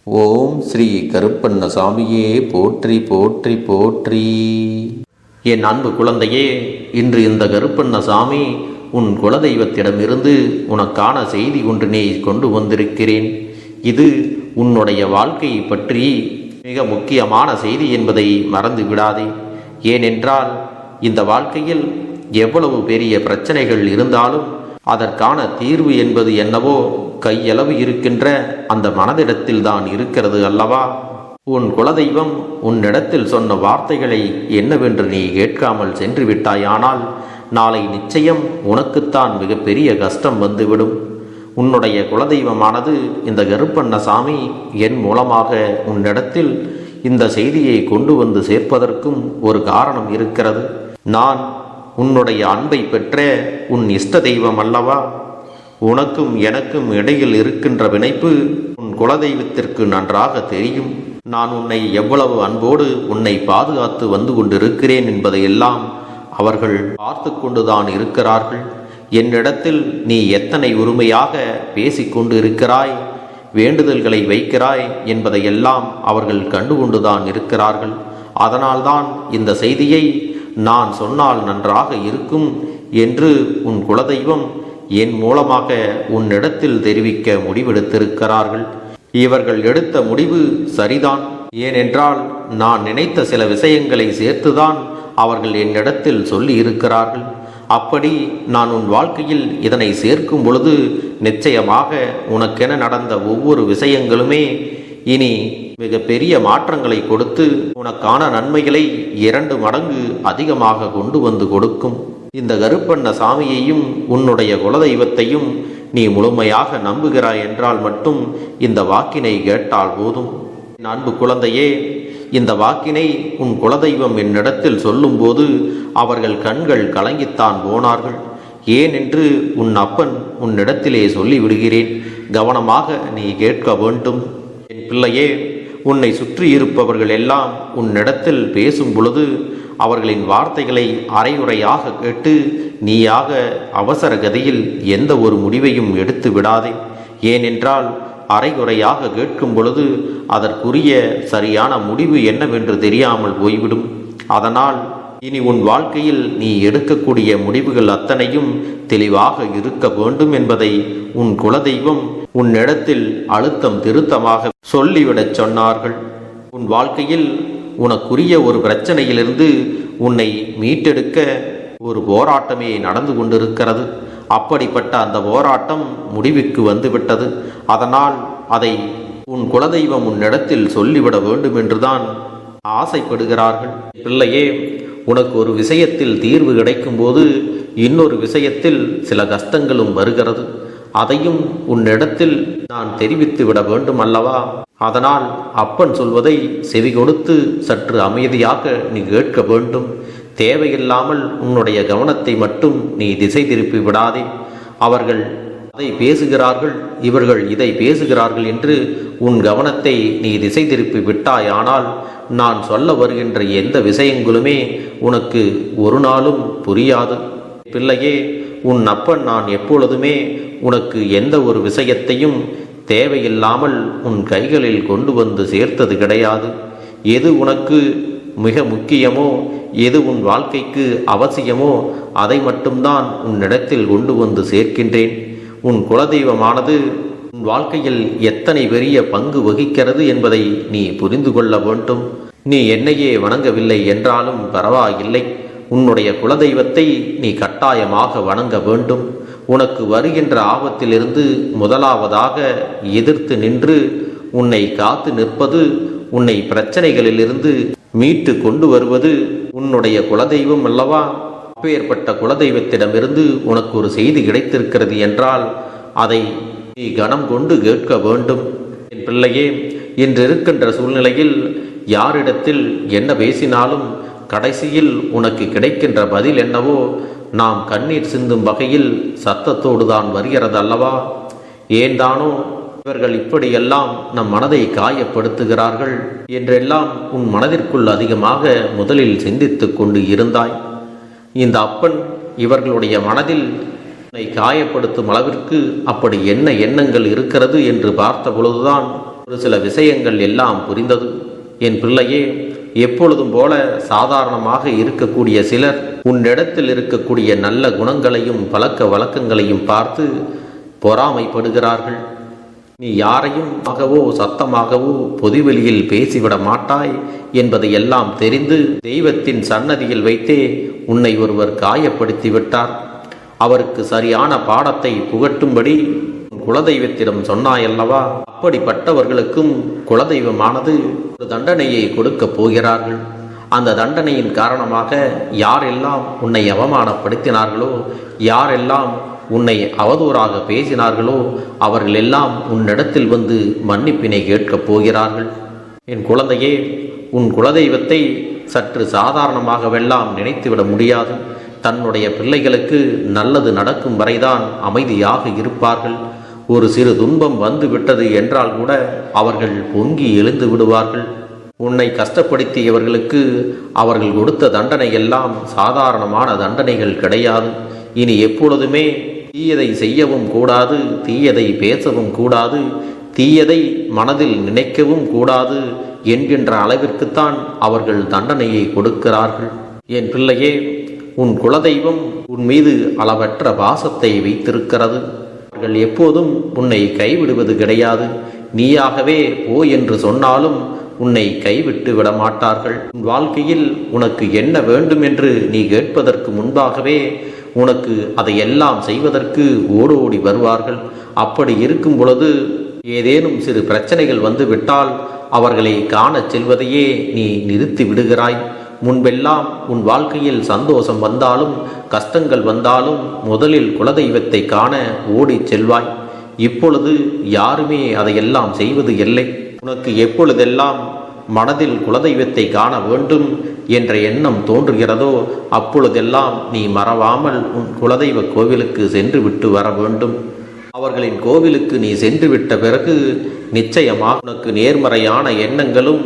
ஓம் ஸ்ரீ கருப்பண்ணசாமியே போற்றி போற்றி போற்றி. என் அன்பு குழந்தையே, இன்று இந்த கருப்பண்ணசாமி உன் குலதெய்வத்திடமிருந்து உனக்கான செய்தி ஒன்றினை கொண்டு வந்திருக்கிறேன். இது உன்னுடைய வாழ்க்கையை பற்றி மிக முக்கியமான செய்தி என்பதை மறந்து விடாதே. ஏனென்றால் இந்த வாழ்க்கையில் எவ்வளவு பெரிய பிரச்சனைகள் இருந்தாலும் அதற்கான தீர்வு என்பது என்னவோ கையளவு இருக்கின்ற அந்த மனதிடத்தில் தான் இருக்கிறது அல்லவா? உன் குலதெய்வம் உன்னிடத்தில் சொன்ன வார்த்தைகளை என்னவென்று நீ கேட்காமல் சென்று விட்டாயானால் நாளை நிச்சயம் உனக்குத்தான் மிகப்பெரிய கஷ்டம் வந்துவிடும். உன்னுடைய குலதெய்வமானது இந்த கருப்பண்ணசாமி என் மூலமாக உன்னிடத்தில் இந்த செய்தியை கொண்டு வந்து சேர்ப்பதற்கும் ஒரு காரணம் இருக்கிறது. நான் உன்னுடைய அன்பை பெற்ற உன் இஷ்ட தெய்வம் அல்லவா? உனக்கும் எனக்கும் இடையில் இருக்கின்ற பிணைப்பு உன் குலதெய்வத்திற்கு நன்றாக தெரியும். நான் உன்னை எவ்வளவு அன்போடு உன்னை பாதுகாத்து வந்து கொண்டிருக்கிறேன் என்பதையெல்லாம் அவர்கள் பார்த்து கொண்டுதான் இருக்கிறார்கள். என்னிடத்தில் நீ எத்தனை உரிமையாக பேசிக்கொண்டு இருக்கிறாய், வேண்டுதல்களை வைக்கிறாய் என்பதையெல்லாம் அவர்கள் கண்டுகொண்டுதான் இருக்கிறார்கள். அதனால்தான் இந்த செய்தியை நான் சொன்னால் நன்றாக இருக்கும் என்று உன் குலதெய்வம் என் மூலமாக உன்னிடத்தில் தெரிவிக்க முடிவெடுத்திருக்கிறார்கள். இவர்கள் எடுத்த முடிவு சரிதான். ஏனென்றால் நான் நினைத்த சில விஷயங்களை சேர்த்துதான் அவர்கள் என்னிடத்தில் சொல்லி இருக்கிறார்கள். அப்படி நான் உன் வாழ்க்கையில் இதனை சேர்க்கும் பொழுது நிச்சயமாக உனக்கென நடந்த ஒவ்வொரு விஷயங்களுமே இனி மிக பெரிய மாற்றங்களை கொடுத்து உனக்கான நன்மைகளை 2 மடங்கு அதிகமாக கொண்டு வந்து கொடுக்கும். இந்த கருப்பண்ணசாமியையும் உன்னுடைய குலதெய்வத்தையும் நீ முழுமையாக நம்புகிறாய் என்றால் மட்டும் இந்த வாக்கினை கேட்டால் போதும். என் அன்பு குழந்தையே, இந்த வாக்கினை உன் குலதெய்வம் என்னிடத்தில் சொல்லும்போது அவர்கள் கண்கள் கலங்கித்தான் போனார்கள். ஏனென்று உன் அப்பன் உன்னிடத்திலே சொல்லிவிடுகிறேன். கவனமாக நீ கேட்க வேண்டும். என் பிள்ளையே, உன்னை சுற்றி இருப்பவர்கள் எல்லாம் உன்னிடத்தில் பேசும் பொழுது அவர்களின் வார்த்தைகளை அரையுறையாக கேட்டு நீயாக அவசர கதியில் எந்த ஒரு முடிவையும் எடுத்து விடாதே. ஏனென்றால் அரைகுறையாக கேட்கும் பொழுது அதற்குரிய சரியான முடிவு என்னவென்று தெரியாமல் போய்விடும். அதனால் இனி உன் வாழ்க்கையில் நீ எடுக்கக்கூடிய முடிவுகள் அத்தனையும் தெளிவாக இருக்க வேண்டும் என்பதை உன் குலதெய்வம் உன்னிடத்தில் அழுத்தம் திருத்தமாக சொல்லிவிடச் சொன்னார்கள். உன் வாழ்க்கையில் உனக்குரிய ஒரு பிரச்சனையிலிருந்து உன்னை மீட்டெடுக்க ஒரு போராட்டமே நடந்து கொண்டிருக்கிறது. அப்படிப்பட்ட அந்த போராட்டம் முடிவுக்கு வந்துவிட்டது. அதனால் அதை உன் குலதெய்வம் உன்னிடத்தில் சொல்லிவிட வேண்டும் என்றுதான் ஆசைப்படுகிறார்கள். பிள்ளையே, உனக்கு ஒரு விஷயத்தில் தீர்வு கிடைக்கும் போது இன்னொரு விஷயத்தில் சில கஷ்டங்களும் வருகிறது. அதையும் உன்னிடத்தில் நான் தெரிவித்து விட வேண்டும் அல்லவா? அதனால் அப்பன் சொல்வதை செவி கொடுத்து சற்று அமைதியாக நீ கேட்க வேண்டும். தேவையில்லாமல் உன்னுடைய கவனத்தை மட்டும் நீ திசை திருப்பி விடாதே. அவர்கள் அதை பேசுகிறார்கள், இவர்கள் இதை பேசுகிறார்கள் என்று உன் கவனத்தை நீ திசை திருப்பி விட்டாயானால் நான் சொல்ல வருகின்ற எந்த விஷயங்களுமே உனக்கு ஒரு நாளும் புரியாது. பிள்ளையே, உன் அப்பன் நான் எப்பொழுதுமே உனக்கு எந்த ஒரு விஷயத்தையும் தேவையில்லாமல் உன் கைகளில் கொண்டு வந்து சேர்த்தது கிடையாது. எது உனக்கு மிக முக்கியமோ, எது உன் வாழ்க்கைக்கு அவசியமோ அதை மட்டும்தான் உன்னிடத்தில் கொண்டு வந்து சேர்க்கின்றேன். உன் குலதெய்வமானது உன் வாழ்க்கையில் எத்தனை பெரிய பங்கு வகிக்கிறது என்பதை நீ புரிந்து கொள்ள வேண்டும். நீ என்னையே வணங்கவில்லை என்றாலும் பரவாயில்லை, உன்னுடைய குலதெய்வத்தை நீ கட்டாயமாக வணங்க வேண்டும். உனக்கு வருகின்ற ஆபத்திலிருந்து முதலாவதாக எதிர்த்து நின்று உன்னை காத்து நிற்பது, உன்னை பிரச்சனைகளிலிருந்து மீட்டு கொண்டு வருவது உன்னுடைய குலதெய்வம் அல்லவா? அப்பேற்பட்ட குலதெய்வத்திடமிருந்து உனக்கு ஒரு செய்தி கிடைத்திருக்கிறது என்றால் அதை நீ கனம் கொண்டு கேட்க வேண்டும். என் பிள்ளையே, இன்று இருக்கின்ற சூழ்நிலையில் யாரிடத்தில் என்ன பேசினாலும் கடைசியில் உனக்கு கிடைக்கின்ற பதில் என்னவோ நாம் கண்ணீர் சிந்தும் வகையில் சத்தத்தோடு தான் வருகிறது அல்லவா? ஏன்தானோ இவர்கள் இப்படியெல்லாம் நம் மனதை காயப்படுத்துகிறார்கள் என்றெல்லாம் உன் மனதிற்குள் அதிகமாக முதலில் சிந்தித்து கொண்டு இருந்தாய். இந்த அப்பன் இவர்களுடைய மனதில் உன்னை காயப்படுத்தும் அளவிற்கு அப்படி என்ன எண்ணங்கள் இருக்கிறது என்று பார்த்த பொழுதுதான் ஒரு சில விஷயங்கள் எல்லாம் புரிந்தது. என் பிள்ளையே, எப்பொழுதும் போல சாதாரணமாக இருக்கக்கூடிய சிலர் உன்னிடத்தில் இருக்கக்கூடிய நல்ல குணங்களையும் பழக்க வழக்கங்களையும் பார்த்து பொறாமைப்படுகிறார்கள். நீ யாரையும் ஆகவோ சத்தமாகவோ பொதுவெளியில் பேசிவிட மாட்டாய் என்பதை எல்லாம் தெரிந்து தெய்வத்தின் சன்னதியில் வைத்தே உன்னை ஒருவர் காயப்படுத்தி விட்டார். அவருக்கு சரியான பாடத்தை புகட்டும்படி குலதெய்வத்திடம் சொன்னாயல்லவா? அப்படிப்பட்டவர்களுக்கும் குலதெய்வமானது ஒரு தண்டனையை கொடுக்கப் போகிறார்கள். அந்த தண்டனையின் காரணமாக யாரெல்லாம் உன்னை அவமானப்படுத்தினார்களோ, யாரெல்லாம் உன்னை அவதூறாக பேசினார்களோ, அவர்கள் எல்லாம் உன்னிடத்தில் வந்து மன்னிப்பினை கேட்கப் போகிறார்கள். என் குழந்தையே, உன் குலதெய்வத்தை சற்று சாதாரணமாகவெல்லாம் நினைத்துவிட முடியாது. தன்னுடைய பிள்ளைகளுக்கு நல்லது நடக்கும் வரைதான் அமைதியாக இருப்பார்கள். ஒரு சிறு துன்பம் வந்து விட்டது என்றால் கூட அவர்கள் பொங்கி எழுந்து விடுவார்கள். உன்னை கஷ்டப்படுத்தியவர்களுக்கு அவர்கள் கொடுத்த தண்டனை எல்லாம் சாதாரணமான தண்டனைகள் கிடையாது. இனி எப்பொழுதுமே தீயதை செய்யவும் கூடாது, தீயதை பேசவும் கூடாது, தீயதை மனதில் நினைக்கவும் கூடாது என்கின்ற அளவிற்குத்தான் அவர்கள் தண்டனையை கொடுக்கிறார்கள். என் பிள்ளையே, உன் குலதெய்வம் உன் மீது அளவற்ற பாசத்தை வைத்திருக்கிறது. அவர்கள் எப்போதும் உன்னை கைவிடுவது கிடையாது. நீயாகவே போ என்று சொன்னாலும் உன்னை கைவிட்டு விடமாட்டார்கள். உன் வாழ்க்கையில் உனக்கு என்ன வேண்டும் என்று நீ கேட்பதற்கு முன்பாகவே உனக்கு அதையெல்லாம் செய்வதற்கு ஓடோடி வருவார்கள். அப்படி இருக்கும் பொழுது ஏதேனும் சிறு பிரச்சனைகள் வந்து விட்டால் அவர்களை காணச் செல்வதையே நீ நிறுத்தி விடுகிறாய். முன்பெல்லாம் உன் வாழ்க்கையில் சந்தோஷம் வந்தாலும் கஷ்டங்கள் வந்தாலும் முதலில் குலதெய்வத்தை காண ஓடிச் செல்வாய். இப்பொழுது யாருமே அதையெல்லாம் செய்வது இல்லை. உனக்கு எப்பொழுதெல்லாம் மனதில் குலதெய்வத்தை காண வேண்டும் என்ற எண்ணம் தோன்றுகிறதோ அப்பொழுதெல்லாம் நீ மறவாமல் உன் குலதெய்வ கோவிலுக்கு சென்று விட்டு வர வேண்டும். அவர்களின் கோவிலுக்கு நீ சென்று விட்ட பிறகு நிச்சயமாக உனக்கு நேர்மறையான எண்ணங்களும்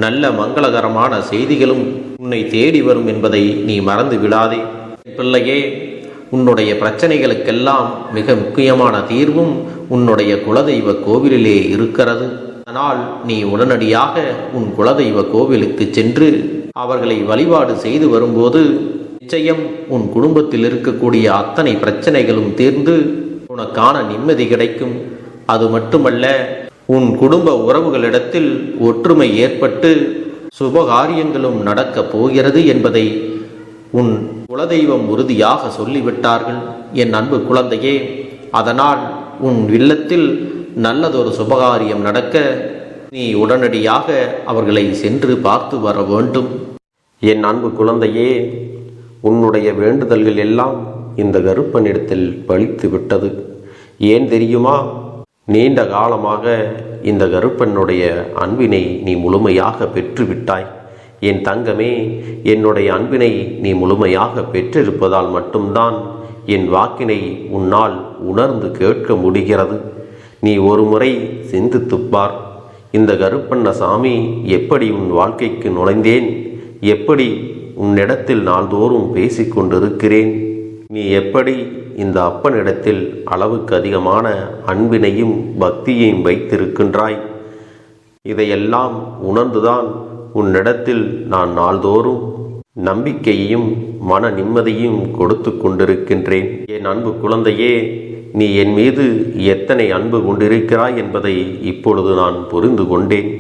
நல்ல மங்களகரமான செய்திகளும் உன்னை தேடி வரும் என்பதை நீ மறந்து விடாதே. பிள்ளையே, உன்னுடைய பிரச்சனைகளுக்கெல்லாம் மிக முக்கியமான தீர்வும் உன்னுடைய குலதெய்வ கோவிலிலே இருக்கிறது. அதனால் நீ உடனடியாக உன் குலதெய்வ கோவிலுக்கு சென்று அவர்களை வழிபாடு செய்து வரும்போது நிச்சயம் உன் குடும்பத்தில் இருக்கக்கூடிய அத்தனை பிரச்சனைகளும் தீர்ந்து உனக்கான நிம்மதி கிடைக்கும். அது மட்டுமல்ல, உன் குடும்ப உறவுகளிடத்தில் ஒற்றுமை ஏற்பட்டு சுபகாரியங்களும் நடக்கப் போகிறது என்பதை உன் குலதெய்வம் உறுதியாக சொல்லிவிட்டார்கள். என் அன்பு குழந்தையே, அதனால் உன் இல்லத்தில் நல்லதொரு சுபகாரியம் நடக்க நீ உடனடியாக அவர்களை சென்று பார்த்து வர வேண்டும். என் அன்பு குழந்தையே, உன்னுடைய வேண்டுதல்கள் எல்லாம் இந்த கருப்பனிடத்தில் பலித்து விட்டது. ஏன் தெரியுமா? நீண்ட காலமாக இந்த கருப்பனுடைய அன்பினை நீ முழுமையாக பெற்றுவிட்டாய். என் தங்கமே, என்னுடைய அன்பினை நீ முழுமையாக பெற்றிருப்பதால் மட்டும்தான் என் வாக்கினை உன்னால் உணர்ந்து கேட்க முடிகிறது. நீ ஒரு முறை சிந்தித்துப்பார். இந்த கருப்பண்ணசாமி எப்படி உன் வாழ்க்கைக்கு நுழைந்தேன், எப்படி உன்னிடத்தில் நாள்தோறும் பேசிக்கொண்டிருக்கிறேன், நீ எப்படி இந்த அப்பனிடத்தில் அளவுக்கு அதிகமான அன்பினையும் பக்தியையும் வைத்திருக்கின்றாய். இதையெல்லாம் உணர்ந்துதான் உன்னிடத்தில் நான் நாள்தோறும் நம்பிக்கையையும் மன நிம்மதியும் கொடுத்து கொண்டிருக்கின்றேன். என் அன்பு குழந்தையே, நீ என் மீது எத்தனை அன்பு கொண்டிருக்கிறாய் என்பதை இப்பொழுது நான் புரிந்து கொண்டேன்.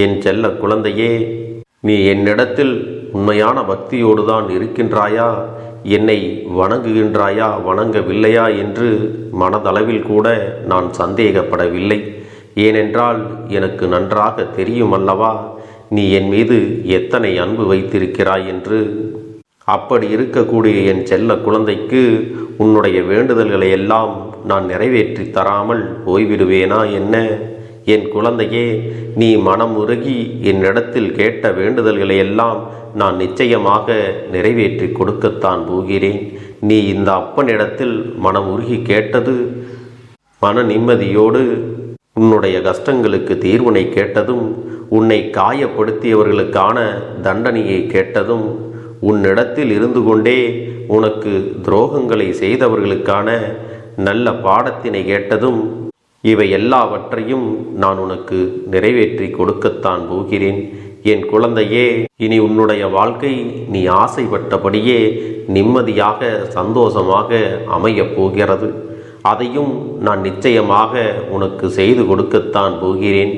என் செல்ல குழந்தையே, நீ என்னிடத்தில் உண்மையான பக்தியோடு தான் இருக்கின்றாயா, என்னை வணங்குகின்றாயா வணங்கவில்லையா என்று மனதளவில் கூட நான் சந்தேகப்படவில்லை. ஏனென்றால் எனக்கு நன்றாக தெரியும் அல்லவா நீ என் மீது எத்தனை அன்பு வைத்திருக்கிறாய் என்று. அப்படி இருக்கக்கூடிய என் செல்ல குழந்தைக்கு உன்னுடைய வேண்டுதல்களை எல்லாம் நான் நிறைவேற்றி தராமல் போய்விடுவேனா என்ன? என் குழந்தையே, நீ மனம் உருகி என்னிடத்தில் கேட்ட வேண்டுதல்களை எல்லாம் நான் நிச்சயமாக நிறைவேற்றி கொடுக்கத்தான் போகிறேன். நீ இந்த அப்பனிடத்தில் மனம் உருகி கேட்டது, மன நிம்மதியோடு உன்னுடைய கஷ்டங்களுக்கு தீர்வினை கேட்டதும், உன்னை காயப்படுத்தியவர்களுக்கான தண்டனையை கேட்டதும், உன்னிடத்தில் இருந்து கொண்டே உனக்கு துரோகங்களை செய்தவர்களுக்கான நல்ல பாடத்தினை கேட்டதும், இவை எல்லாவற்றையும் நான் உனக்கு நிறைவேற்றி கொடுக்கத்தான் போகிறேன். என் குழந்தையே, இனி உன்னுடைய வாழ்க்கை நீ ஆசைப்பட்டபடியே நிம்மதியாக சந்தோஷமாக அமையப் போகிறது. அதையும் நான் நிச்சயமாக உனக்கு செய்து கொடுக்கத்தான் போகிறேன்.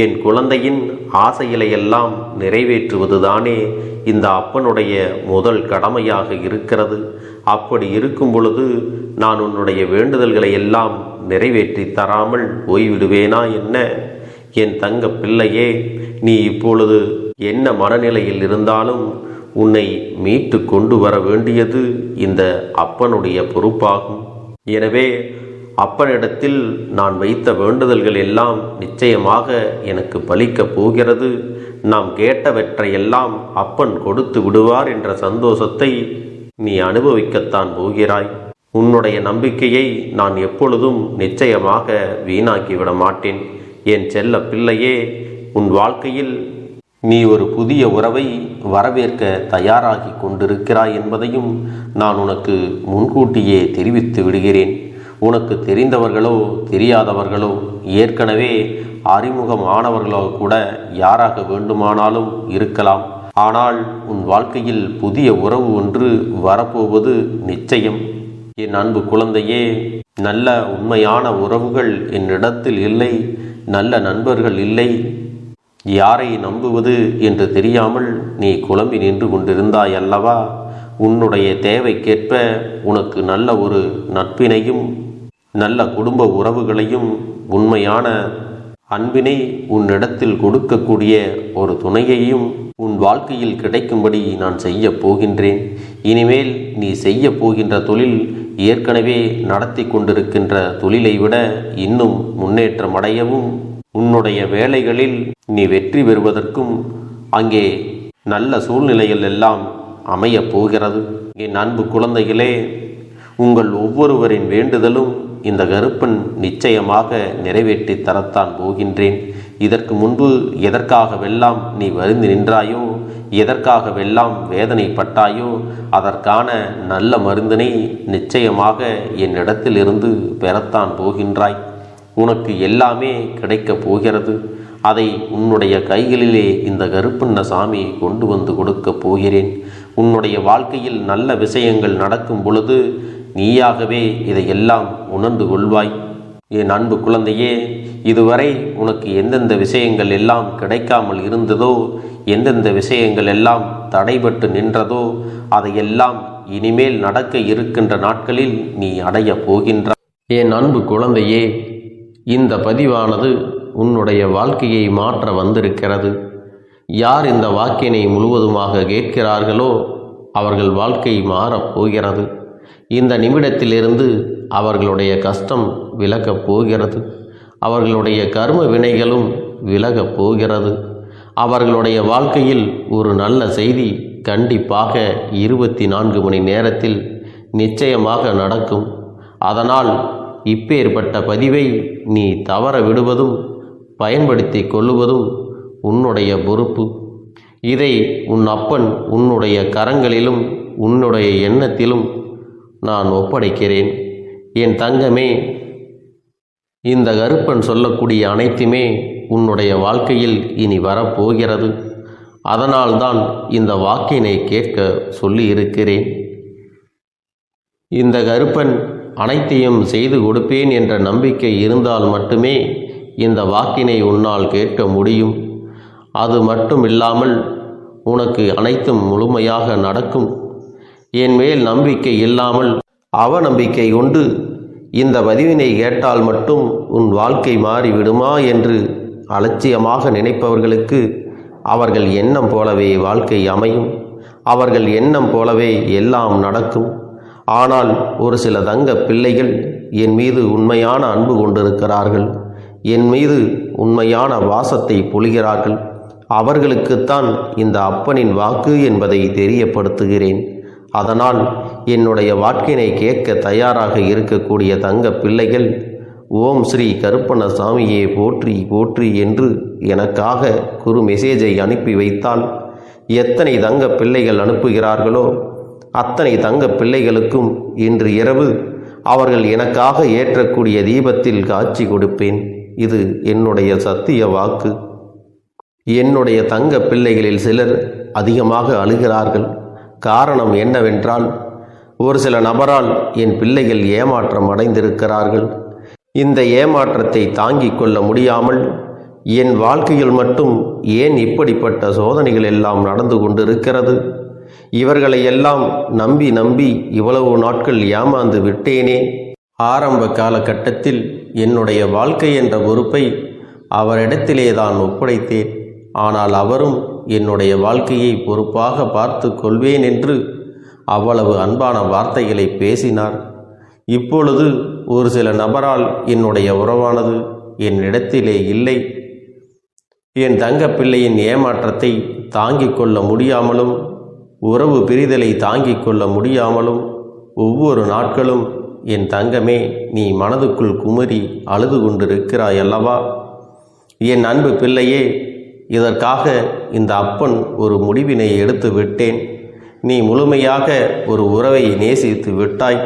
என் குழந்தையின் ஆசைகளை எல்லாம் நிறைவேற்றுவதுதானே இந்த அப்பனுடைய முதல் கடமையாக இருக்கிறது. அப்படி இருக்கும் பொழுது நான் உன்னுடைய வேண்டுதல்களை எல்லாம் நிறைவேற்றி தராமல் போய்விடுவேனா என்ன? என் தங்க பிள்ளையே, நீ இப்பொழுது என்ன மனநிலையில் இருந்தாலும் உன்னை மீட்டு கொண்டு வர வேண்டியது இந்த அப்பனுடைய பொறுப்பாகும். எனவே அப்பனிடத்தில் நான் வைத்த வேண்டுதல்கள் எல்லாம் நிச்சயமாக எனக்கு பலிக்கப் போகிறது. நாம் கேட்டவற்றையெல்லாம் அப்பன் கொடுத்து விடுவார் என்ற சந்தோஷத்தை நீ அனுபவிக்கத்தான் போகிறாய். உன்னுடைய நம்பிக்கையை நான் எப்பொழுதும் நிச்சயமாக வீணாக்கிவிட மாட்டேன். என் செல்ல பிள்ளையே, உன் வாழ்க்கையில் நீ ஒரு புதிய உறவை வரவேற்க தயாராகி கொண்டிருக்கிறாய் என்பதையும் நான் உனக்கு முன்கூட்டியே தெரிவித்து விடுகிறேன். உனக்கு தெரிந்தவர்களோ தெரியாதவர்களோ ஏற்கனவே அறிமுகம் ஆனவர்களோ கூட யாராக வேண்டுமானாலும் இருக்கலாம். ஆனால் உன் வாழ்க்கையில் புதிய உறவு ஒன்று வரப்போவது நிச்சயம். என் அன்பு குழந்தையே, நல்ல உண்மையான உறவுகள் என்னிடத்தில் இல்லை, நல்ல நண்பர்கள் இல்லை. யாரை நம்புவது என்று தெரியாமல் நீ குழம்பி நின்று கொண்டிருந்தாய் அல்லவா? உன்னுடைய தேவைக்கேற்ப உனக்கு நல்ல ஒரு நட்பினையும் நல்ல குடும்ப உறவுகளையும் உண்மையான அன்பினை உன்னிடத்தில் கொடுக்கக்கூடிய ஒரு துணையையும் உன் வாழ்க்கையில் கிடைக்கும்படி நான் செய்ய போகின்றேன். இனிமேல் நீ செய்ய போகின்ற தொழில் ஏற்கனவே நடத்தி கொண்டிருக்கின்ற தொழிலை விட இன்னும் முன்னேற்றம் அடையவும், உன்னுடைய வேலைகளில் நீ வெற்றி பெறுவதற்கும் அங்கே நல்ல சூழ்நிலைகள் எல்லாம் அமையப் போகிறது. என் அன்பு குழந்தைகளே, உங்கள் ஒவ்வொருவரின் வேண்டுதலும் இந்த கருப்பன் நிச்சயமாக நிறைவேற்றி தரத்தான் போகின்றேன். இதற்கு முன்பு எதற்காகவெல்லாம் நீ வருந்தி நின்றாயோ, எதற்காகவெல்லாம் வேதனைப்பட்டாயோ, அதற்கான நல்ல மருந்தினை நிச்சயமாக என்னிடத்திலிருந்து பெறத்தான் போகின்றாய். உனக்கு எல்லாமே கிடைக்கப் போகிறது. அதை உன்னுடைய கைகளிலே இந்த கருப்பண்ண சாமி கொண்டு வந்து கொடுக்கப் போகிறேன். உன்னுடைய வாழ்க்கையில் நல்ல விஷயங்கள் நடக்கும் பொழுது நீயாகவே இதையெல்லாம் உணர்ந்து கொள்வாய். என் அன்பு குழந்தையே, இதுவரை உனக்கு எந்தெந்த விஷயங்கள் எல்லாம் கிடைக்காமல் இருந்ததோ, எந்தெந்த விஷயங்கள் எல்லாம் தடைபட்டு நின்றதோ, அதையெல்லாம் இனிமேல் நடக்க இருக்கின்ற நாட்களில் நீ அடைய போகின்றாய். என் அன்பு குழந்தையே, இந்த பதிவானது உன்னுடைய வாழ்க்கையை மாற்ற வந்திருக்கிறது. யார் இந்த வாக்கினை முழுவதுமாக கேட்கிறார்களோ அவர்கள் வாழ்க்கை மாறப்போகிறது. இந்த நிமிடத்திலிருந்து அவர்களுடைய கஷ்டம் விலகப் போகிறது. அவர்களுடைய கர்ம வினைகளும் விலகப் போகிறது. அவர்களுடைய வாழ்க்கையில் ஒரு நல்ல செய்தி கண்டிப்பாக 24 மணி நேரத்தில் நிச்சயமாக நடக்கும். அதனால் இப்பேற்பட்ட பதிவை நீ தவற விடுவதும் பயன்படுத்தி கொள்ளுவதும் உன்னுடைய பொறுப்பு. இதை உன் அப்பன் உன்னுடைய கரங்களிலும் உன்னுடைய எண்ணத்திலும் நான் ஒப்படைக்கிறேன். என் தங்கமே, இந்த கருப்பன் சொல்லக்கூடிய அனைத்துமே உன்னுடைய வாழ்க்கையில் இனி வரப்போகிறது. அதனால்தான் இந்த வாக்கினை கேட்க சொல்லி இருக்கிறேன். இந்த கருப்பன் அனைத்தையும் செய்து கொடுப்பேன் என்ற நம்பிக்கை இருந்தால் மட்டுமே இந்த வாக்கினை உன்னால் கேட்க முடியும். அது மட்டும் இல்லாமல் உனக்கு அனைத்தும் முழுமையாக நடக்கும். என் மேல் நம்பிக்கை இல்லாமல் அவநம்பிக்கை கொண்டு இந்த பதிவினை கேட்டால் மட்டும் உன் வாழ்க்கை மாறிவிடுமா என்று அலட்சியமாக நினைப்பவர்களுக்கு அவர்கள் எண்ணம் போலவே வாழ்க்கை அமையும். அவர்கள் எண்ணம் போலவே எல்லாம் நடக்கும். ஆனால் ஒரு சில தங்க பிள்ளைகள் என் மீது உண்மையான அன்பு கொண்டிருக்கிறார்கள். என் மீது உண்மையான வாசத்தை பொழிகிறார்கள். அவர்களுக்குத்தான் இந்த அப்பனின் வாக்கு என்பதை தெரியப்படுத்துகிறேன். அதனால் என்னுடைய வாக்கினை கேட்க தயாராக இருக்கக்கூடிய தங்க பிள்ளைகள் ஓம் ஸ்ரீ கருப்பண்ண சாமியே போற்றி போற்றி என்று எனக்காக குறு மெசேஜை அனுப்பி வைத்தால் எத்தனை தங்க பிள்ளைகள் அனுப்புகிறார்களோ அத்தனை தங்க பிள்ளைகளுக்கும் இன்று இரவு அவர்கள் எனக்காக ஏற்றக்கூடிய தீபத்தில் காட்சி கொடுப்பேன். இது என்னுடைய சத்திய வாக்கு. என்னுடைய தங்க பிள்ளைகளில் சிலர் அதிகமாக அழுகிறார்கள். காரணம் என்னவென்றால், ஒரு சில நபரால் என் பிள்ளைகள் ஏமாற்றம் அடைந்திருக்கிறார்கள். இந்த ஏமாற்றத்தை தாங்கிக் கொள்ள முடியாமல் என் வாழ்க்கையில் மட்டும் ஏன் இப்படிப்பட்ட சோதனைகள் எல்லாம் நடந்து கொண்டிருக்கிறது? இவர்களை எல்லாம் நம்பி நம்பி இவ்வளவு நாட்கள் ஏமாந்து விட்டேனே. ஆரம்ப காலகட்டத்தில் என்னுடைய வாழ்க்கை என்ற பொறுப்பை அவரிடத்திலே தான் ஒப்படைத்தேன். ஆனால் அவரும் என்னுடைய வாழ்க்கையை பொறுப்பாக பார்த்து கொள்வேன் என்று அவ்வளவு அன்பான வார்த்தைகளை பேசினார். இப்பொழுது ஒரு சில நபரால் என்னுடைய உறவானது என்னிடத்திலே இல்லை. என் தங்க பிள்ளையின் ஏமாற்றத்தை தாங்கிக் கொள்ள முடியாமலும் உறவு பிரிதலை தாங்கிக் கொள்ள முடியாமலும் ஒவ்வொரு நாட்களும் என் தங்கமே, நீ மனதுக்குள் குமரி அழுது கொண்டிருக்கிறாய் அல்லவா? என் அன்பு பிள்ளையே, இதற்காக இந்த அப்பன் ஒரு முடிவினை எடுத்து விட்டேன். நீ முழுமையாக ஒரு உறவை நேசித்து விட்டாய்.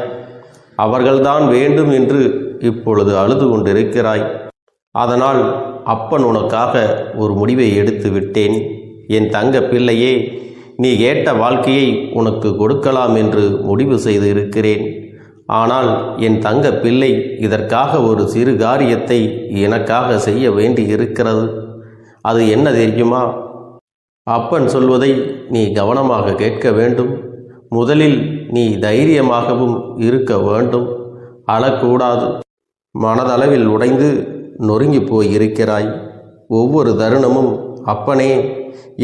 அவர்கள்தான் வேண்டும் என்று இப்பொழுது அழுது கொண்டிருக்கிறாய். அதனால் அப்பன் உனக்காக ஒரு முடிவை எடுத்து விட்டேன். என் தங்க பிள்ளையே, நீ கேட்ட வாழ்க்கையை உனக்கு கொடுக்கலாம் என்று முடிவு செய்து இருக்கிறேன். ஆனால் என் தங்க பிள்ளை, இதற்காக ஒரு சிறு காரியத்தை எனக்காக செய்ய வேண்டி இருக்கிறது. அது என்ன தெரியுமா? அப்பன் சொல்வதை நீ கவனமாக கேட்க வேண்டும். முதலில் நீ தைரியமாகவும் இருக்க வேண்டும். அழக்கூடாது. மனதளவில் உடைந்து நொறுங்கி போய் இருக்கிறாய். ஒவ்வொரு தருணமும் அப்பனே,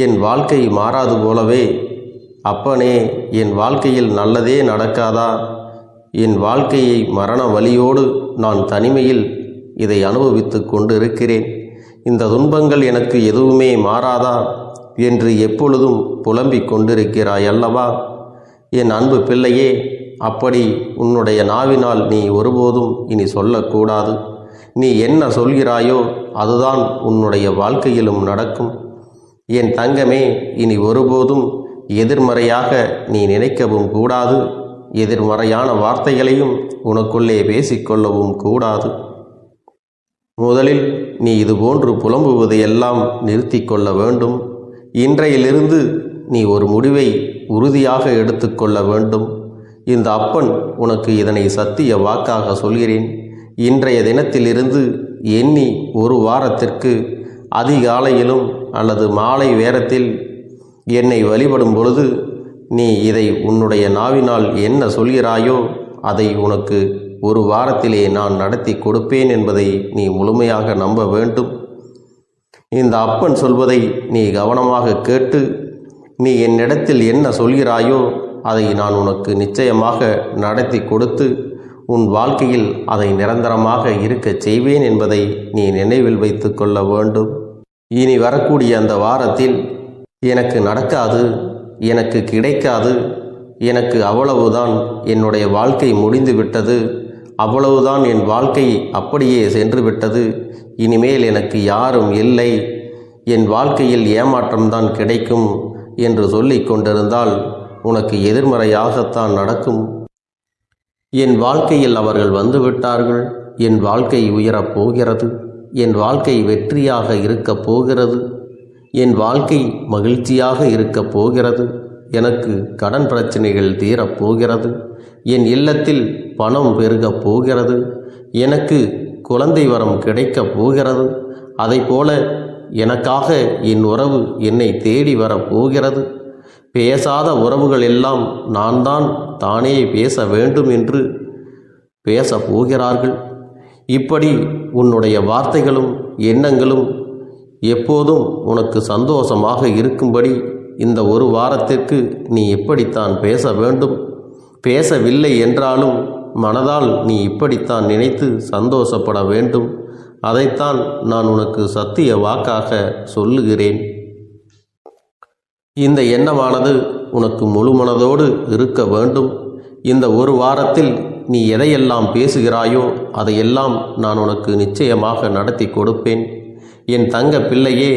என் வாழ்க்கை மாறாது போலவே, அப்பனே, என் வாழ்க்கையில் நல்லதே நடக்காதா? என் வாழ்க்கையை மரண வலியோடு நான் தனிமையில் இதை அனுபவித்து கொண்டு இருக்கிறேன். இந்த துன்பங்கள் எனக்கு எதுவுமே மாறாதா என்று எப்பொழுதும் புலம்பிக் கொண்டிருக்கிறாய் அல்லவா? என் அன்பு பிள்ளையே, அப்படி உன்னுடைய நாவினால் நீ ஒருபோதும் இனி சொல்லக்கூடாது. நீ என்ன சொல்கிறாயோ அதுதான் உன்னுடைய வாழ்க்கையிலும் நடக்கும். என் தங்கமே, இனி ஒருபோதும் எதிர்மறையாக நீ நினைக்கவும் கூடாது. எதிர்மறையான வார்த்தைகளையும் உனக்குள்ளே பேசிக்கொள்ளவும் கூடாது. முதலில் நீ இதுபோன்று புலம்புவதையெல்லாம் நிறுத்தி கொள்ள வேண்டும். இன்றையிலிருந்து நீ ஒரு முடிவை உறுதியாக எடுத்துக்கொள்ள வேண்டும். இந்த அப்பன் உனக்கு இதனை சத்திய வாக்காக சொல்கிறேன். இன்றைய தினத்திலிருந்து எண்ணி ஒரு வாரத்திற்கு அதிகாலையிலும் அல்லது மாலை நேரத்தில் என்னை வழிபடும் பொழுது நீ இதை உன்னுடைய நாவினால் என்ன சொல்கிறாயோ அதை உனக்கு ஒரு வாரத்திலே நான் நடத்தி கொடுப்பேன் என்பதை நீ முழுமையாக நம்ப வேண்டும். இந்த அப்பன் சொல்வதை நீ கவனமாக கேட்டு நீ என்னிடத்தில் என்ன சொல்கிறாயோ அதை நான் உனக்கு நிச்சயமாக நடத்தி கொடுத்து உன் வாழ்க்கையில் அதை நிரந்தரமாக இருக்கச் செய்வேன் என்பதை நீ நினைவில் வைத்து கொள்ள வேண்டும். இனி வரக்கூடிய அந்த வாரத்தில் எனக்கு நடக்காது, எனக்கு கிடைக்காது, எனக்கு அவ்வளவுதான், என்னுடைய வாழ்க்கை முடிந்து விட்டது, அவ்வளவுதான், என் வாழ்க்கை அப்படியே சென்று விட்டது, இனிமேல் எனக்கு யாரும் இல்லை, என் வாழ்க்கையில் ஏமாற்றம்தான் கிடைக்கும் என்று சொல்லிக் கொண்டிருந்தால் உனக்கு எதிர்மறையாகத்தான் நடக்கும். என் வாழ்க்கையில் அவர்கள் வந்துவிட்டார்கள். என் வாழ்க்கை உயரப் போகிறது. என் வாழ்க்கை வெற்றியாக இருக்கப் போகிறது. என் வாழ்க்கை மகிழ்ச்சியாக இருக்கப் போகிறது. எனக்கு கடன் பிரச்சனைகள் தீரப்போகிறது. என் இல்லத்தில் பணம் பெருகப் போகிறது. எனக்கு குழந்தை வரம் கிடைக்கப் போகிறது. அதைப்போல எனக்காக என் உறவு என்னை தேடி வரப்போகிறது. பேசாத உறவுகள் எல்லாம் நான் தான் தானே பேச வேண்டும் என்று பேசப் போகிறார்கள். இப்படி உன்னுடைய வார்த்தைகளும் எண்ணங்களும் எப்போதும் உனக்கு சந்தோஷமாக இருக்கும்படி இந்த ஒரு வாரத்திற்கு நீ இப்படித்தான் பேச வேண்டும். பேசவில்லை என்றாலும் மனதால் நீ இப்படித்தான் நினைத்து சந்தோஷப்பட வேண்டும். அதைத்தான் நான் உனக்கு சத்திய வாக்காக சொல்லுகிறேன். இந்த எண்ணமானது உனக்கு முழு மனதோடு இருக்க வேண்டும். இந்த ஒரு வாரத்தில் நீ எதையெல்லாம் பேசுகிறாயோ அதையெல்லாம் நான் உனக்கு நிச்சயமாக நடத்தி கொடுப்பேன். என் தங்க பிள்ளையே,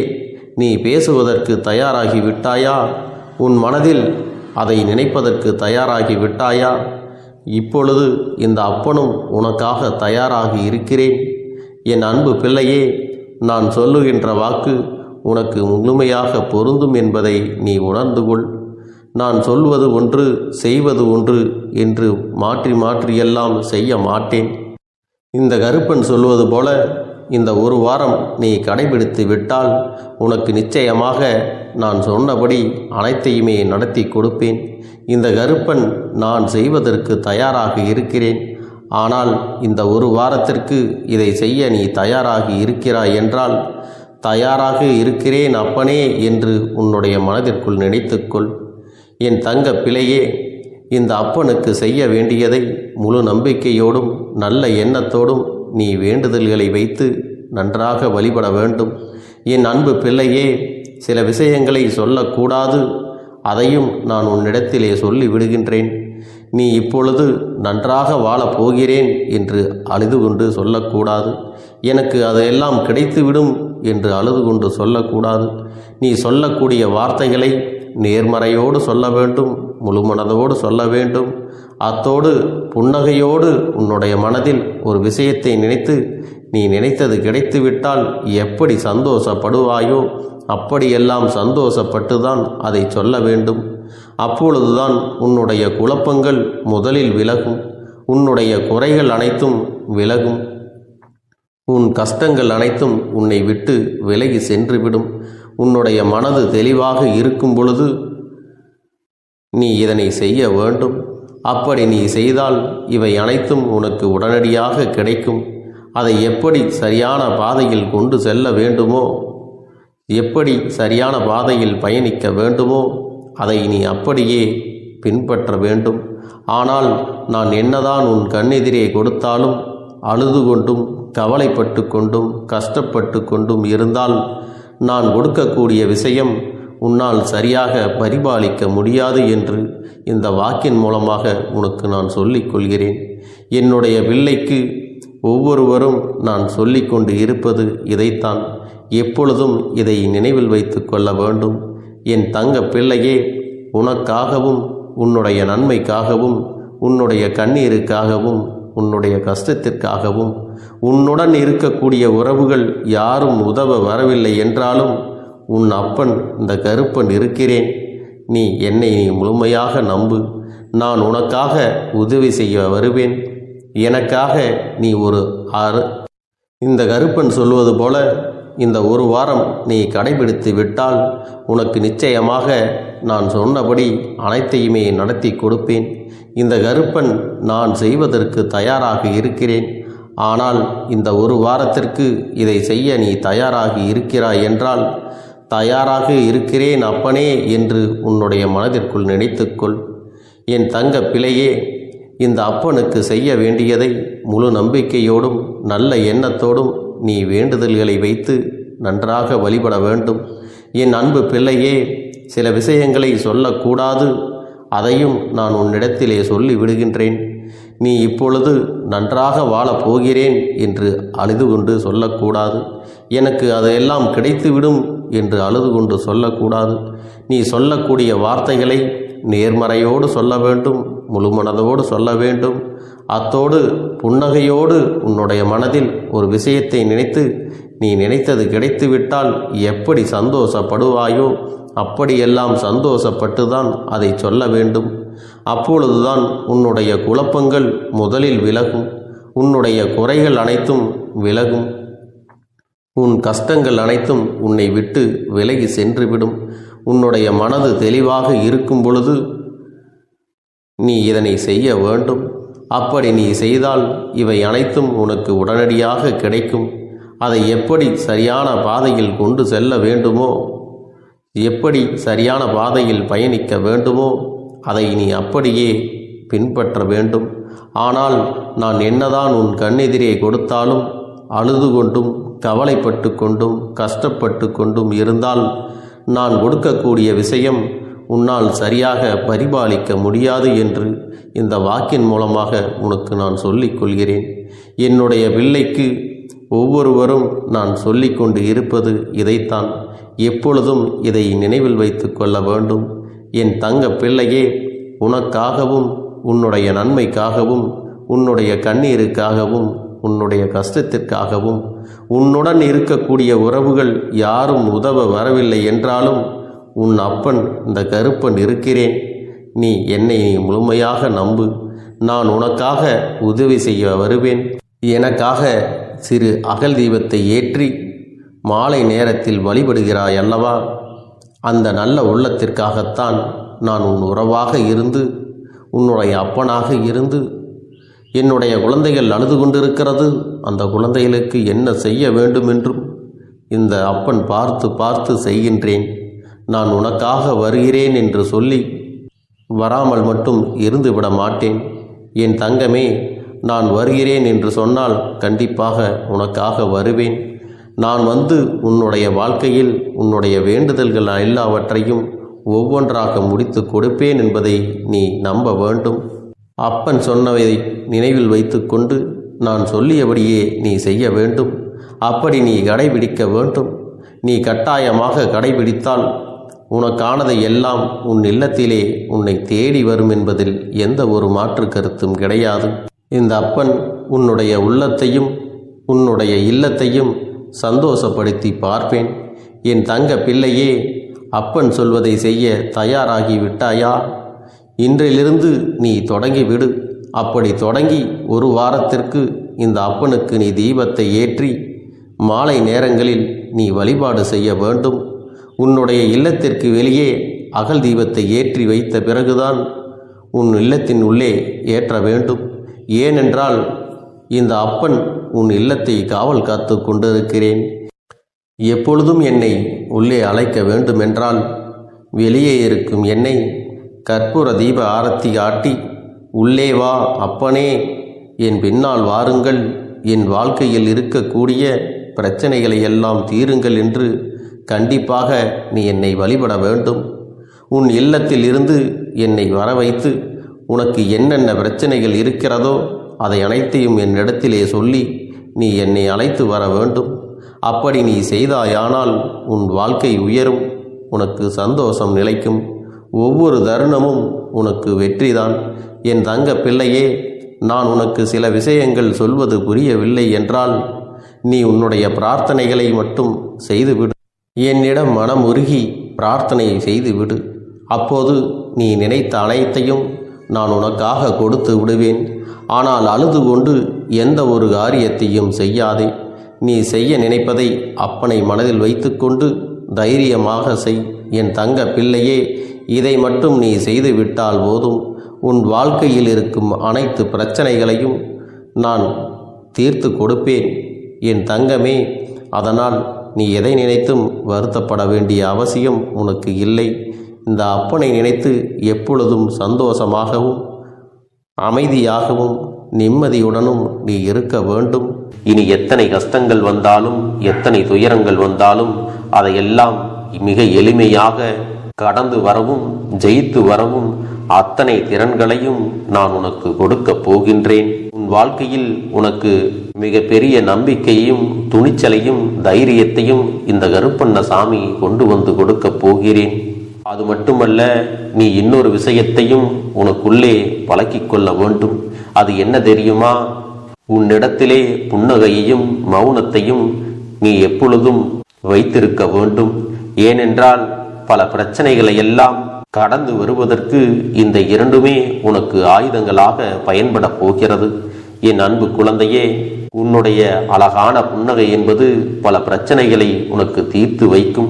நீ பேசுவதற்கு தயாராகி விட்டாயா? உன் மனதில் அதை நினைப்பதற்கு தயாராகி விட்டாயா? இப்பொழுது இந்த அப்பனும் உனக்காக தயாராகி இருக்கிறேன். என் அன்பு பிள்ளையே, நான் சொல்லுகின்ற வாக்கு உனக்கு முழுமையாக பொருந்தும் என்பதை நீ உணர்ந்து கொள். நான் சொல்வது ஒன்று செய்வது ஒன்று என்று மாற்றி மாற்றியெல்லாம் செய்ய மாட்டேன். இந்த கருப்பன் சொல்வது போல இந்த ஒரு வாரம் நீ கடைபிடித்து விட்டால் உனக்கு நிச்சயமாக நான் சொன்னபடி அனைத்தையுமே நடத்தி கொடுப்பேன். இந்த கருப்பன் நான் செய்வதற்கு தயாராக இருக்கிறேன். ஆனால் இந்த ஒரு வாரத்திற்கு இதை செய்ய நீ தயாராகி இருக்கிறாய் என்றால், தயாராக இருக்கிறேன் அப்பனே என்று உன்னுடைய மனதிற்குள் நினைத்துக்கொள். என் தங்க பிள்ளையே, இந்த அப்பனுக்கு செய்ய வேண்டியதை முழு நம்பிக்கையோடும் நல்ல எண்ணத்தோடும் நீ வேண்டுதல்களை வைத்து நன்றாக வழிபட வேண்டும். என் அன்பு பிள்ளையே, சில விஷயங்களை சொல்லக்கூடாது, அதையும் நான் உன்னிடத்திலே சொல்லி விடுகின்றேன். நீ இப்பொழுது நன்றாக வாழப் போகிறேன் என்று அழுது கொண்டு சொல்லக்கூடாது. எனக்கு அதையெல்லாம் கிடைத்துவிடும் என்று அழுது கொண்டு சொல்லக்கூடாது. நீ சொல்லக்கூடிய வார்த்தைகளை நேர்மறையோடு சொல்ல வேண்டும், முழுமனதோடு சொல்ல வேண்டும். அத்தோடு புன்னகையோடு உன்னுடைய மனதில் ஒரு விஷயத்தை நினைத்து நீ நினைத்தது கிடைத்துவிட்டால் எப்படி சந்தோஷப்படுவாயோ அப்படியெல்லாம் சந்தோஷப்பட்டுதான் அதை சொல்ல வேண்டும். அப்பொழுதுதான் உன்னுடைய குழப்பங்கள் முதலில் விலகும், உன்னுடைய குறைகள் அனைத்தும் விலகும், உன் கஷ்டங்கள் அனைத்தும் உன்னை விட்டு விலகி சென்றுவிடும். உன்னுடைய மனது தெளிவாக இருக்கும் பொழுது நீ இதனை செய்ய வேண்டும். அப்படி நீ செய்தால் இவை அனைத்தும் உனக்கு உடனடியாக கிடைக்கும். அதை எப்படி சரியான பாதையில் கொண்டு செல்ல வேண்டுமோ, எப்படி சரியான பாதையில் பயணிக்க வேண்டுமோ அதை நீ அப்படியே பின்பற்ற வேண்டும். ஆனால் நான் என்னதான் உன் கண்ணெதிரே கொடுத்தாலும் அழுது கொண்டும் கவலைப்பட்டு கொண்டும் கஷ்டப்பட்டு கொண்டும் இருந்தால் நான் கொடுக்கக்கூடிய விஷயம் உன்னால் சரியாக பரிபாலிக்க முடியாது என்று இந்த வாக்கின் மூலமாக உனக்கு நான் சொல்லிக் கொள்கிறேன். என்னுடைய பிள்ளைக்கு ஒவ்வொருவரும் நான் சொல்லிக்கொண்டு இருப்பது இதைத்தான். எப்பொழுதும் இதை நினைவில் வைத்து கொள்ள வேண்டும். என் தங்க பிள்ளையே, உனக்காகவும் உன்னுடைய நன்மைக்காகவும் உன்னுடைய கண்ணீருக்காகவும் உன்னுடைய கஷ்டத்திற்காகவும் உன்னுடன் இருக்கக்கூடிய உறவுகள் யாரும் உதவ வரவில்லை என்றாலும் உன் அப்பன் இந்த கருப்பன் இருக்கிறேன். நீ என்னை முழுமையாக நம்பு. நான் உனக்காக உதவி செய்ய வருவேன். எனக்காக நீ ஒரு இந்த கருப்பன் சொல்வது போல இந்த ஒரு வாரம் நீ கடைபிடித்து விட்டால் உனக்கு நிச்சயமாக நான் சொன்னபடி அனைத்தையுமே நடத்தி கொடுப்பேன். இந்த கருப்பன் நான் செய்வதற்கு தயாராக இருக்கிறேன். ஆனால் இந்த ஒரு வாரத்திற்கு இதை செய்ய நீ தயாராகி இருக்கிறாய் என்றால், தயாராக இருக்கிறேன் அப்பனே என்று உன்னுடைய மனதிற்குள் நினைத்துக்கொள். என் தங்க பிள்ளையே, இந்த அப்பனுக்கு செய்ய வேண்டியதை முழு நம்பிக்கையோடும் நல்ல எண்ணத்தோடும் நீ வேண்டுதல்களை வைத்து நன்றாக வழிபட வேண்டும். என் அன்பு பிள்ளையே, சில விஷயங்களை சொல்லக்கூடாது, அதையும் நான் உன்னிடத்திலே சொல்லி விடுகின்றேன். நீ இப்பொழுது நன்றாக வாழப் போகிறேன் என்று அழுது கொண்டு சொல்லக்கூடாது. எனக்கு அதையெல்லாம் கிடைத்துவிடும் என்று அழுது கொண்டு சொல்லக்கூடாது. நீ சொல்லக்கூடிய வார்த்தைகளை நேர்மறையோடு சொல்ல வேண்டும், முழுமனதோடு சொல்ல வேண்டும். அத்தோடு புன்னகையோடு உன்னுடைய மனதில் ஒரு விஷயத்தை நினைத்து நீ நினைத்தது கிடைத்துவிட்டால் எப்படி சந்தோஷப்படுவாயோ அப்படியெல்லாம் சந்தோஷப்பட்டுதான் அதை சொல்ல வேண்டும். அப்பொழுதுதான் உன்னுடைய குழப்பங்கள் முதலில் விலகும், உன்னுடைய குறைகள் அனைத்தும் விலகும், உன் கஷ்டங்கள் அனைத்தும் உன்னை விட்டு விலகி சென்றுவிடும். உன்னுடைய மனது தெளிவாக இருக்கும் பொழுது நீ இதனை செய்ய வேண்டும். அப்படி நீ செய்தால் இவை அனைத்தும் உனக்கு உடனடியாக கிடைக்கும். அதை எப்படி சரியான பாதையில் கொண்டு செல்ல வேண்டுமோ, எப்படி சரியான பாதையில் பயணிக்க வேண்டுமோ அதை நீ அப்படியே பின்பற்ற வேண்டும். ஆனால் நான் என்னதான் உன் கண்ணெதிரே கொடுத்தாலும் அழுது கொண்டும் கவலைப்பட்டு கொண்டும் கஷ்டப்பட்டு கொண்டும் இருந்தால் நான் கொடுக்கக்கூடிய விஷயம் உன்னால் சரியாக பரிபாலிக்க முடியாது என்று இந்த வாக்கின் மூலமாக உனக்கு நான் சொல்லிக் கொள்கிறேன். என்னுடைய பிள்ளைக்கு ஒவ்வொருவரும் நான் சொல்லிக்கொண்டு இருப்பது இதைத்தான். எப்பொழுதும் இதை நினைவில் வைத்து கொள்ள வேண்டும். என் தங்க பிள்ளையே, உனக்காகவும் உன்னுடைய நன்மைக்காகவும் உன்னுடைய கண்ணீருக்காகவும் உன்னுடைய கஷ்டத்திற்காகவும் உன்னுடன் இருக்கக்கூடிய உறவுகள் யாரும் உதவ வரவில்லை என்றாலும் உன் அப்பன் இந்த கருப்பன் இருக்கிறேன். நீ என்னை முழுமையாக நம்பு. நான் உனக்காக உதவி செய்ய வருவேன். எனக்காக சிறு அகல் தீபத்தை ஏற்றி மாலை நேரத்தில் வழிபடுகிறாய் அல்லவா? அந்த நல்ல உள்ளத்திற்காகத்தான் நான் உன் உறவாக இருந்து உன்னுடைய அப்பனாக இருந்து என்னுடைய குழந்தைகள் அழுது கொண்டிருக்கிறது, அந்த குழந்தைகளுக்கு என்ன செய்ய வேண்டும் என்றும் இந்த அப்பன் பார்த்து பார்த்து செய்கின்றேன். நான் உனக்காக வருகிறேன் என்று சொல்லி வராமல் மட்டும் இருந்து விட மாட்டேன். என் தங்கமே, நான் வருகிறேன் என்று சொன்னால் கண்டிப்பாக உனக்காக வருவேன். நான் வந்து உன்னுடைய வாழ்க்கையில் உன்னுடைய வேண்டுதல்கள் எல்லாவற்றையும் ஒவ்வொன்றாக முடித்து கொடுப்பேன் என்பதை நீ நம்ப வேண்டும். அப்பன் சொன்னதை நினைவில் வைத்துக்கொண்டு நான் சொல்லியபடியே நீ செய்ய வேண்டும். அப்படி நீ கடைபிடிக்க வேண்டும். நீ கட்டாயமாக கடைபிடித்தால் உனக்கானதை எல்லாம் உன் இல்லத்திலே உன்னை தேடி வரும் என்பதில் எந்த ஒரு மாற்று கருத்தும் கிடையாது. இந்த அப்பன் உன்னுடைய உள்ளத்தையும் உன்னுடைய இல்லத்தையும் சந்தோஷப்படுத்தி பார்ப்பேன். என் தங்க பிள்ளையே, அப்பன் சொல்வதை செய்ய தயாராகி விட்டாயா? இன்றிலிருந்து நீ தொடங்கிவிடு. அப்படி தொடங்கி ஒரு வாரத்திற்கு இந்த அப்பனுக்கு நீ தீபத்தை ஏற்றி மாலை நேரங்களில் நீ வழிபாடு செய்ய வேண்டும். உன்னுடைய இல்லத்திற்கு வெளியே அகல் தீபத்தை ஏற்றி வைத்த பிறகுதான் உன் இல்லத்தின் உள்ளே ஏற்ற வேண்டும். ஏனென்றால் இந்த அப்பன் உன் இல்லத்தை காவல் காத்து கொண்டிருக்கிறேன். எப்பொழுதும் என்னை உள்ளே அழைக்க வேண்டுமென்றால் வெளியே இருக்கும் என்னை கற்பூர தீப ஆரத்தி காட்டி உள்ளே வா அப்பனே, என் பின்னால் வாருங்கள், என் வாழ்க்கையில் இருக்கக்கூடிய பிரச்சனைகளை எல்லாம் தீருங்கள் என்று கண்டிப்பாக நீ என்னை வழிபட வேண்டும். உன் இல்லத்தில் இருந்து என்னை வர வைத்து உனக்கு என்னென்ன பிரச்சனைகள் இருக்கிறதோ அதை அனைத்தையும் என்னிடத்திலே சொல்லி நீ என்னை அழைத்து வர வேண்டும். அப்படி நீ செய்தாயானால் உன் வாழ்க்கை உயரும், உனக்கு சந்தோஷம் நிலைக்கும், ஒவ்வொரு தருணமும் உனக்கு வெற்றிதான். என் தங்க பிள்ளையே, நான் உனக்கு சில விஷயங்கள் சொல்வது புரியவில்லை என்றால் நீ உன்னுடைய பிரார்த்தனைகளை மட்டும் செய்துவிடு. என்னிடம் மனம் உருகி பிரார்த்தனை செய்துவிடு. அப்போது நீ நினைத்த அனைத்தையும் நான் உனக்காக கொடுத்து விடுவேன். ஆனால் அழுது கொண்டு எந்த ஒரு காரியத்தையும் செய்யாதே. நீ செய்ய நினைப்பதை அப்பனை மனதில் வைத்துக்கொண்டு தைரியமாக செய். என் தங்க பிள்ளையே, இதை மட்டும் நீ செய்துவிட்டால் போதும். உன் வாழ்க்கையில் இருக்கும் அனைத்து பிரச்சனைகளையும் நான் தீர்த்து கொடுப்பேன் என் தங்கமே. அதனால் நீ எதை நினைத்தும் வருத்தப்பட வேண்டிய அவசியம் உனக்கு இல்லை. இந்த அப்பனை நினைத்து எப்பொழுதும் சந்தோஷமாகவும் அமைதியாகவும் நிம்மதியுடனும் நீ இருக்க வேண்டும். இனி எத்தனை கஷ்டங்கள் வந்தாலும் எத்தனை துயரங்கள் வந்தாலும் அதையெல்லாம் மிக எளிமையாக கடந்து வரவும் ஜெயித்து வரவும் அத்தனை திறன்களையும் நான் உனக்கு கொடுக்க போகின்றேன். உன் வாழ்க்கையில் உனக்கு மிக பெரிய நம்பிக்கையும் துணிச்சலையும் தைரியத்தையும் இந்த கருப்பண்ண சாமி கொண்டு வந்து கொடுக்க போகிறேன். அது மட்டுமல்ல, நீ இன்னொரு விஷயத்தையும் உனக்குள்ளே பழக்கிக் கொள்ள வேண்டும். அது என்ன தெரியுமா? உன்னிடத்திலே புன்னகையையும் மௌனத்தையும் நீ எப்பொழுதும் வைத்திருக்க வேண்டும். ஏனென்றால் பல பிரச்சனைகளை எல்லாம் கடந்து வருவதற்கு இந்த இரண்டுமே உனக்கு ஆயுதங்களாக பயன்பட போகிறது. என் அன்பு குழந்தையே, உன்னுடைய அழகான புன்னகை என்பது பல பிரச்சனைகளை உனக்கு தீர்த்து வைக்கும்.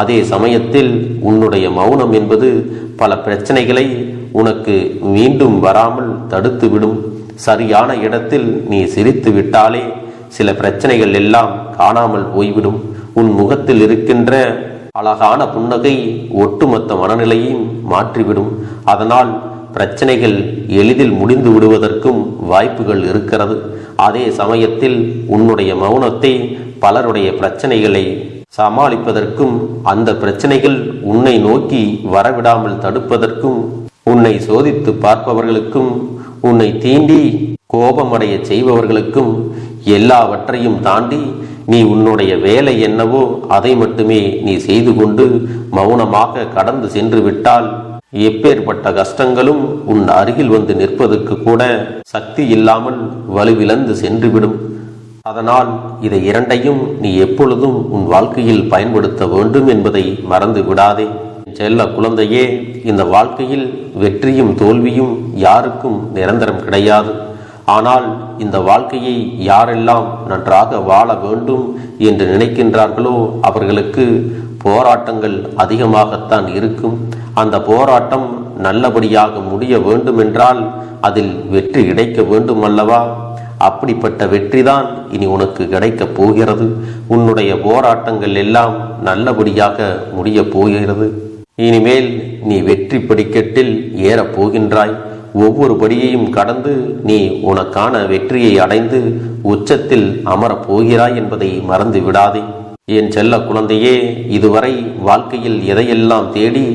அதே சமயத்தில் உன்னுடைய மௌனம் என்பது பல பிரச்சனைகளை உனக்கு மீண்டும் வராமல் தடுத்து விடும். சரியான இடத்தில் நீ சிரித்து விட்டாலே சில பிரச்சனைகள் எல்லாம் காணாமல் போய்விடும். உன் முகத்தில் இருக்கின்ற அழகான புன்னகை ஒட்டுமொத்த மனநிலையும் மாற்றிவிடும். அதனால் பிரச்சனைகள் எளிதில் முடிந்து விடுவதற்கும் வாய்ப்புகள் இருக்கிறது. அதே சமயத்தில் உன்னுடைய மௌனத்தை பலருடைய பிரச்சனைகளை சமாளிப்பதற்கும் அந்த பிரச்சனைகள் உன்னை நோக்கி வரவிடாமல் தடுப்பதற்கும் உன்னை சோதித்து பார்ப்பவர்களுக்கும் உன்னை தீண்டி கோபமடைய செய்பவர்களுக்கும் எல்லாவற்றையும் தாண்டி நீ உன்னுடைய வேலை என்னவோ அதை மட்டுமே நீ செய்து கொண்டு மௌனமாக கடந்து சென்று விட்டால் எப்பேற்பட்ட கஷ்டங்களும் உன் அருகில் வந்து நிற்பதற்கு கூட சக்தி இல்லாமல் வலுவிழந்து சென்றுவிடும். அதனால் இதை இரண்டையும் நீ எப்பொழுதும் உன் வாழ்க்கையில் பயன்படுத்த வேண்டும் என்பதை மறந்து விடாதே. செல்ல குழந்தையே, இந்த வாழ்க்கையில் வெற்றியும் தோல்வியும் யாருக்கும் நிரந்தரம் கிடையாது. ஆனால் இந்த வாழ்க்கையை யாரெல்லாம் நன்றாக வாழ வேண்டும் என்று நினைக்கின்றார்களோ அவர்களுக்கு போராட்டங்கள் அதிகமாகத்தான் இருக்கும். அந்த போராட்டம் நல்லபடியாக முடிய வேண்டுமென்றால் அதில் வெற்றி கிடைக்க வேண்டும் அல்லவா? அப்படிப்பட்ட வெற்றிதான் இனி உனக்கு கிடைக்கப் போகிறது. உன்னுடைய போராட்டங்கள் எல்லாம் நல்லபடியாக முடிய போகிறது. இனிமேல் நீ வெற்றி படிக்கட்டில் ஏறப் போகின்றாய். ஒவ்வொரு படியையும் கடந்து நீ உனக்கான வெற்றியை அடைந்து உச்சத்தில் அமரப் போகிறாய் என்பதை மறந்து விடாதே. என் செல்ல குழந்தையே, இதுவரை வாழ்க்கையில் எதையெல்லாம் தேடி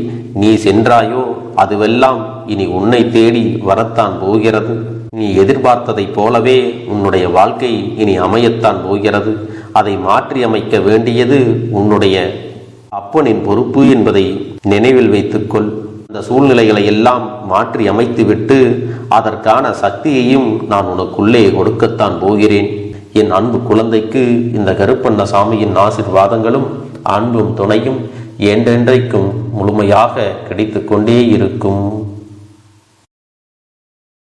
நீ சென்றாயோ அதுவெல்லாம் இனி உன்னை தேடி வரத்தான் போகிறது. நீ எதிர்பார்த்ததைப் போலவே உன்னுடைய வாழ்க்கை இனி அமையத்தான் போகிறது. அதை மாற்றி அமைக்க வேண்டியது உன்னுடைய அப்பனின் பொறுப்பு என்பதை நினைவில் வைத்துக்கொள். அந்த சூழ்நிலைகளை எல்லாம் மாற்றி அமைத்துவிட்டு அதற்கான சக்தியையும் நான் உனக்குள்ளே கொடுக்கத்தான் போகிறேன். என் அன்பு குழந்தைக்கு இந்த கருப்பண்ணசாமியின் ஆசீர்வாதங்களும் அன்பும் துணையும் என்றென்றைக்கும் முழுமையாக கிடைத்து கொண்டே இருக்கும்.